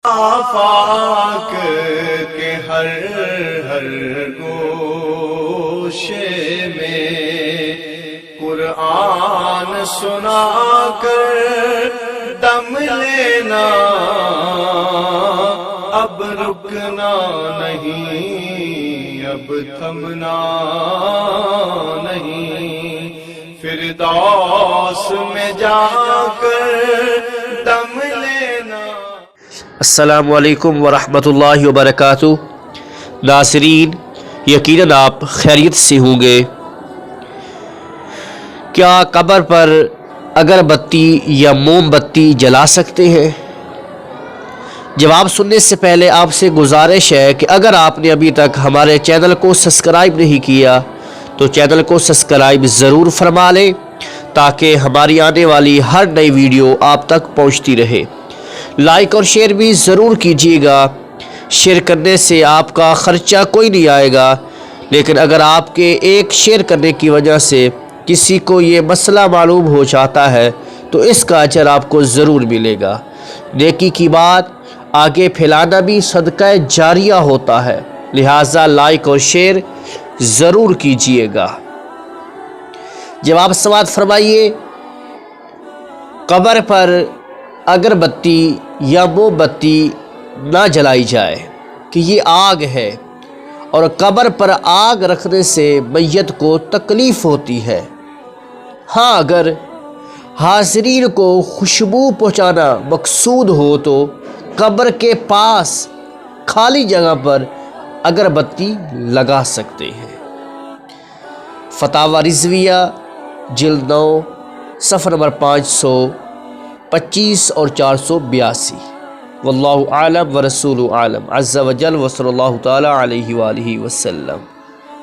آفاق کے ہر ہر گوشے میں قرآن سنا کر دم لینا، اب رکنا نہیں، اب تھمنا نہیں، فردوس میں جا کر دم لینا۔ السلام علیکم ورحمۃ اللہ وبرکاتہ۔ ناظرین، یقیناً آپ خیریت سے ہوں گے۔ کیا قبر پر اگربتی یا موم بتی جلا سکتے ہیں؟ جواب سننے سے پہلے آپ سے گزارش ہے کہ اگر آپ نے ابھی تک ہمارے چینل کو سبسکرائب نہیں کیا تو چینل کو سبسکرائب ضرور فرما لیں تاکہ ہماری آنے والی ہر نئی ویڈیو آپ تک پہنچتی رہے۔ لائک اور شیئر بھی ضرور کیجیے گا۔ شیئر کرنے سے آپ کا خرچہ کوئی نہیں آئے گا، لیکن اگر آپ کے ایک شیئر کرنے کی وجہ سے کسی کو یہ مسئلہ معلوم ہو جاتا ہے تو اس کا اجر آپ کو ضرور ملے گا۔ نیکی کی بات آگے پھیلانا بھی صدقہ جاریہ ہوتا ہے، لہٰذا لائک اور شیئر ضرور کیجیے گا۔ جواب سماعت فرمائیے۔ قبر پر اگربتی یا موم بتی نہ جلائی جائے کہ یہ آگ ہے، اور قبر پر آگ رکھنے سے میت کو تکلیف ہوتی ہے۔ ہاں، اگر حاضرین کو خوشبو پہنچانا مقصود ہو تو قبر کے پاس خالی جگہ پر اگربتی لگا سکتے ہیں۔ فتاوی رضویہ جلد 9 صفحہ نمبر 525 اور 482۔ واللہ اعلم ورسول اعلم عز وجل، وصلی اللہ تعالی علیہ وآلہ وسلم۔